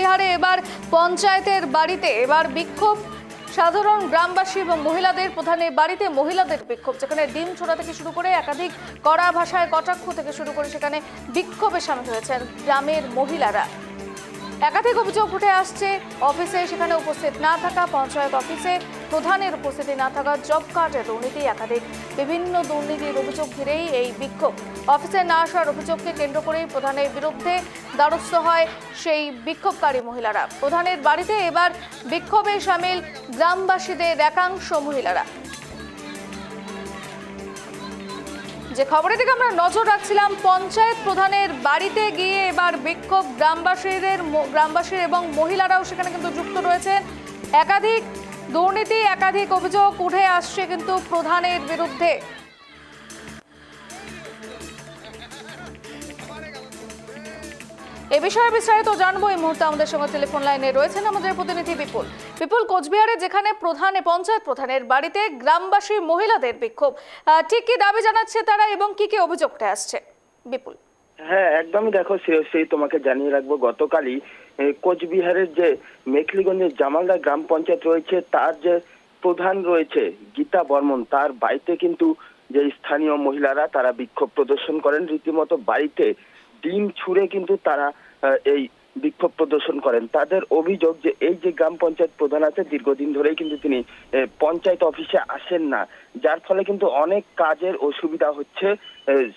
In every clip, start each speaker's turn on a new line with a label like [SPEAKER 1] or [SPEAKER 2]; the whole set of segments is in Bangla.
[SPEAKER 1] কোচবিহারে এবার পঞ্চায়েতের বাড়িতে এবার বিক্ষোভ সাধারণ গ্রামবাসী এবং মহিলাদের। প্রধানের বাড়িতে মহিলাদের বিক্ষোভ, যেখানে ডিম ছোড়া থেকে শুরু করে একাধিক কড়া ভাষায় কটাক্ষ থেকে শুরু করে সেখানে বিক্ষোভে সামিল হয়েছেন গ্রামের মহিলারা। একাধিক অভিযোগ উঠে আসছে অফিসে সেখানে উপস্থিত না থাকা, পঞ্চায়েত অফিসে প্রধানের উপস্থিতি না থাকা, জব কার্ডের দুর্নীতি, একাধিক বিভিন্ন দুর্নীতির অভিযোগ ঘিরেই এই বিক্ষোভ। অফিসে না আসার অভিযোগকে কেন্দ্র করেই প্রধানের বিরুদ্ধে দ্বারস্থ হয় সেই বিক্ষোভকারী মহিলারা। প্রধানের বাড়িতে এবার বিক্ষোভে সামিল গ্রামবাসীদের একাংশ মহিলারা। যে খবরের দিকে আমরা নজর রাখছিলাম, পঞ্চায়েত প্রধানের বাড়িতে গিয়ে এবার বিক্ষোভ গ্রামবাসীর এবং মহিলারাও সেখানে কিন্তু যুক্ত রয়েছেন। একাধিক দুর্নীতি, একাধিক অভিযোগ উঠে আসছে কিন্তু প্রধানের বিরুদ্ধে। এ বিষয়ে বিস্তারিত জানবো এই মুহূর্তে আমাদের সঙ্গে টেলিফোন লাইনে রয়েছেন আমাদের প্রতিনিধি বিপুল। বিপুল, কোচবিহারে যেখানে পঞ্চায়েত প্রধানের বাড়িতে গ্রামবাসী মহিলাদের বিক্ষোভ, ঠিক কি দাবি জানাচ্ছে তারা এবং কি কি অভিযোগ উঠে আসছে? বিপুল।
[SPEAKER 2] হ্যাঁ, একদমই। দেখো, সেই তোমাকে জানিয়ে রাখবো, গতকালই কোচবিহারের যে মেখলিগঞ্জের জামালদা গ্রাম পঞ্চায়েত রয়েছে, তার যে প্রধান রয়েছে গীতা বর্মন, তার বাড়িতে কিন্তু যে স্থানীয় মহিলারা তারা বিক্ষোভ প্রদর্শন করেন। রীতিমতো বাড়িতে ডিম ছুঁড়ে কিন্তু তারা এই বিক্ষোভ প্রদর্শন করেন। তাদের অভিযোগ যে এই যে গ্রাম পঞ্চায়েত প্রধান আছে, দীর্ঘদিন ধরেই কিন্তু তিনি পঞ্চায়েত অফিসে আসেন না, যার ফলে কিন্তু অনেক কাজের অসুবিধা হচ্ছে,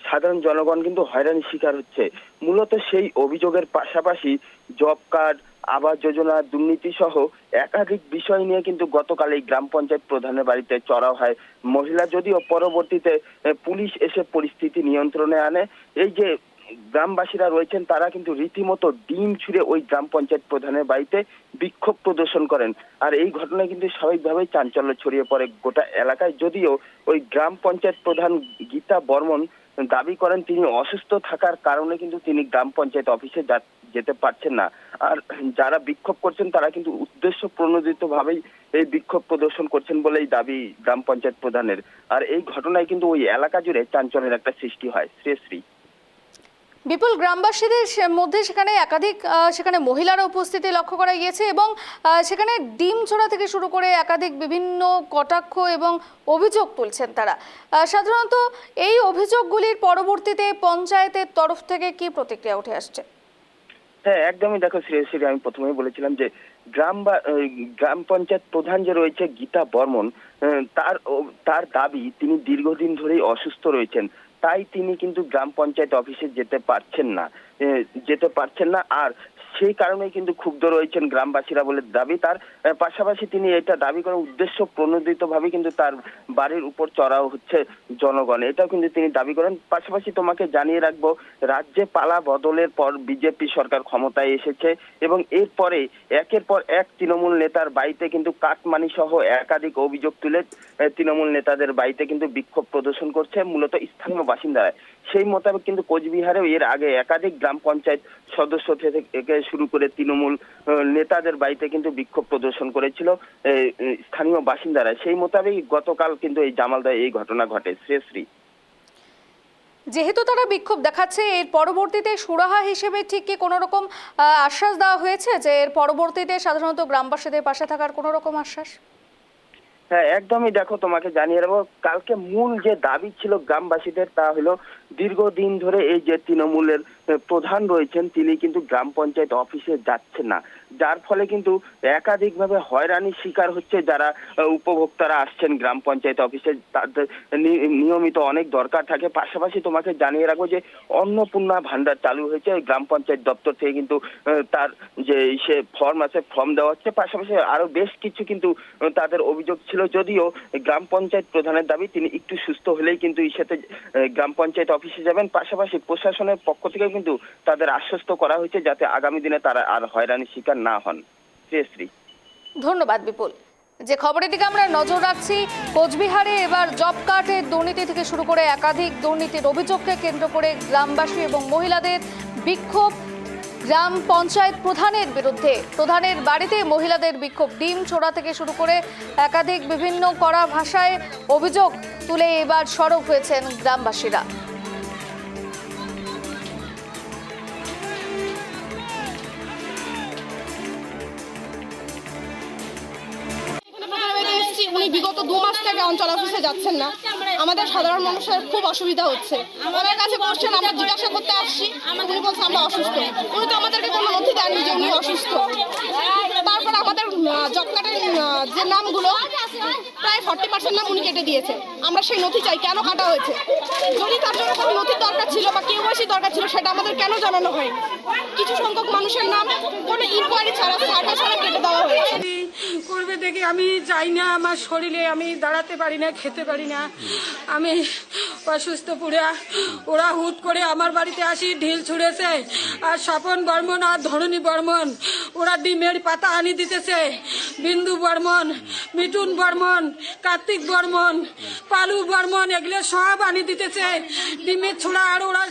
[SPEAKER 2] সাধারণ জনগণ কিন্তু হয়রানির শিকার হচ্ছে। মূলত সেই অভিযোগের পাশাপাশি জব কার্ড, আবাস যোজনা, দুর্নীতি সহ একাধিক বিষয় নিয়ে কিন্তু গতকাল এই গ্রাম পঞ্চায়েত প্রধানের বাড়িতে চড়াও হয় মহিলা, যদিও পরবর্তীতে পুলিশ এসে পরিস্থিতি নিয়ন্ত্রণে আনে। এই যে গ্রামবাসীরা রয়েছেন তারা কিন্তু রীতিমতো ডিম ছুঁড়ে ওই গ্রাম পঞ্চায়েত প্রধানের বাড়িতে বিক্ষোভ প্রদর্শন করেন। আর এই ঘটনায় কিন্তু স্বাভাবিকভাবেই চাঞ্চল্য ছড়িয়ে পড়ে গোটা এলাকায়। যদিও ওই গ্রাম পঞ্চায়েত প্রধান গীতা বর্মন দাবি করেন তিনি অসুস্থ থাকার কারণে কিন্তু তিনি গ্রাম পঞ্চায়েত অফিসে যেতে পারছেন না। আর যারা বিক্ষোভ করছেন তারা কিন্তু উদ্দেশ্য প্রণোদিত ভাবেই এই বিক্ষোভ প্রদর্শন করছেন বলেই দাবি গ্রাম পঞ্চায়েত প্রধানের। আর এই ঘটনায় কিন্তু ওই এলাকা জুড়ে চাঞ্চল্যের একটা সৃষ্টি হয়। শ্রী
[SPEAKER 1] বিপুল, গ্রামবাসীদের মধ্যে সেখানে মহিলারা উপস্থিতি লক্ষ্য করা গিয়েছে এবং সেখানে ডিম ছোড়া থেকে শুরু করে একাধিক বিভিন্ন কটাক্ষ এবং অভিযোগ তুলছেন তারা। সাধারণত এই অভিযোগগুলির পরবর্তীতে পঞ্চায়েতের তরফ থেকে কি প্রতিক্রিয়া উঠে আসছে?
[SPEAKER 2] হ্যাঁ, একদমই। দেখো শ্রী, আমি প্রথমেই বলেছিলাম যে গ্রাম পঞ্চায়েত প্রধান যে রয়েছে গীতা বর্মন, তার দাবি তিনি দীর্ঘদিন ধরেই অসুস্থ রয়েছেন, তাই তিনি কিন্তু গ্রাম পঞ্চায়েত অফিসে যেতে পারছেন না। আর সেই কারণেই কিন্তু ক্ষুব্ধ রয়েছেন গ্রামবাসীরা বলে দাবি তার। পাশাপাশি তিনি এটা দাবি করে উদ্দেশ্য প্রণোদিত ভাবে কিন্তু তার বাড়ির উপর চড়াও হচ্ছে জনগণ, এটাও কিন্তু তিনি দাবি করেন। পাশাপাশি তোমাকে জানিয়ে রাখবো, রাজ্যে পালা বদলের পর বিজেপি সরকার ক্ষমতায় এসেছে এবং এরপরে একের পর এক তৃণমূল নেতার বাড়িতে কিন্তু কাটমানি সহ একাধিক অভিযোগ তুলে তৃণমূল নেতাদের বাড়িতে কিন্তু বিক্ষোভ প্রদর্শন করছে মূলত স্থানীয় বাসিন্দারা। সেই মোতাবেক কিন্তু কোচবিহারেও এর আগে একাধিক গ্রাম পঞ্চায়েত সদস্য থেকে শুরু করে তৃণমূল নেতাদের বাড়িতে কিন্তু বিক্ষোভ প্রদর্শন করেছিল স্থানীয় বাসিন্দারা। সেই মোতাবেক গতকাল কিন্তু এই জামালদায় এই ঘটনা ঘটে। শ্রী,
[SPEAKER 1] যেহেতু তারা বিক্ষোভ দেখাচ্ছে, এর পরবর্তীতে সুরাহা হিসেবে ঠিক কি কোনো রকম আশ্বাস দেওয়া হয়েছে যে এর পরবর্তীতে সাধারণত গ্রামবাসীদের পাশে থাকার কোনো রকম আশ্বাস?
[SPEAKER 2] হ্যাঁ, একদমই। দেখো, তোমাকে জানিয়ে রাখবো, কালকে মূল যে দাবি ছিল গ্রামবাসীদের তা হলো দীর্ঘদিন ধরে এই যে তৃণমূলের প্রধান রয়েছেন তিনি কিন্তু গ্রাম পঞ্চায়েত অফিসে যাচ্ছেন না, যার ফলে কিন্তু একাধিকভাবে হয়রানির শিকার হচ্ছে যারা উপভোক্তারা আসছেন গ্রাম পঞ্চায়েত অফিসে। তাদের নিয়মিত অনেক দরকার থাকে। পাশাপাশি তোমাকে জানিয়ে রাখবো যে অন্নপূর্ণা ভান্ডার চালু হয়েছে ওই গ্রাম পঞ্চায়েত দপ্তর থেকে, কিন্তু তার যে ফর্ম আছে ফর্ম দেওয়া হচ্ছে। পাশাপাশি আরো বেশ কিছু কিন্তু তাদের অভিযোগ ছিল, যদিও গ্রাম পঞ্চায়েত প্রধানের দাবি তিনি একটু সুস্থ হলেই কিন্তু এই সাথে গ্রাম পঞ্চায়েত অফিসে যাবেন। পাশাপাশি প্রশাসনের পক্ষ থেকে কিন্তু তাদের আশ্বস্ত করা হয়েছে যাতে আগামী দিনে তারা আর হয়রানির শিকার না হন। শ্রী,
[SPEAKER 1] ধন্যবাদ বিপুল। যে খবরের দিকে আমরা নজর রাখছি, কোচবিহারে এবার জব কার্ডের দুর্নীতি থেকে শুরু করে একাধিক দুর্নীতির অভিযোগকে কেন্দ্র করে গ্রামবাসী এবং মহিলাদের বিক্ষোভ গ্রাম পঞ্চায়েত প্রধানের বিরুদ্ধে। প্রধানের বাড়িতে মহিলাদের বিক্ষোভ, ডিম ছোড়া থেকে শুরু করে একাধিক বিভিন্ন কড়া ভাষায় অভিযোগ তুলে এবার সরব হয়েছেন গ্রামবাসীরা।
[SPEAKER 3] উনি বিগত 2 মাস থেকে অঞ্চল অফিসে যাচ্ছেন না। আমাদের সাধারণ মানুষের খুব অসুবিধা হচ্ছে। ওনার কাছে বসছেন, আমরা জিজ্ঞাসা করতে আসছি, উনি বলছে আমরা অসুস্থ। উনি তো আমাদেরকে কোনো নথি দেননি যে উনি অসুস্থ। তারপর আমাদের জব কার্ডের যে নামগুলো প্রায় 40% নাম উনি কেটে দিয়েছে। আমরা সেই নথি চাই, কেন কাটা হয়েছে? যদি তার জন্য কোনো নথির দরকার ছিল বা কেওয়াইসি দরকার ছিল, সেটা আমাদের কেন জানানো হয়? কিছু সংখ্যক মানুষের নাম কোনো ইনকোয়ারি ছাড়া সার্ভে ছাড়া কেটে দেওয়া হয়েছে।
[SPEAKER 4] করবে দেখে আমি যাই না, আমার শরীরে আমি দাঁড়াতে পারি না, খেতে পারি না, আমি অসুস্থ পুরা। ওরা হুট করে আমার বাড়িতে আসি, ঢিল ছুঁড়েছে। আর স্বপন বর্মন আর ধরণী বর্মন ওরা ডিমের পাতা আনি দিতেছে। বিন্দু বর্মন, মিঠুন বর্মন, কার্তিক বর্মন, পালু বর্মন এগুলো সব আনি দিতেছে ডিমের ছোড়া। আর ওরা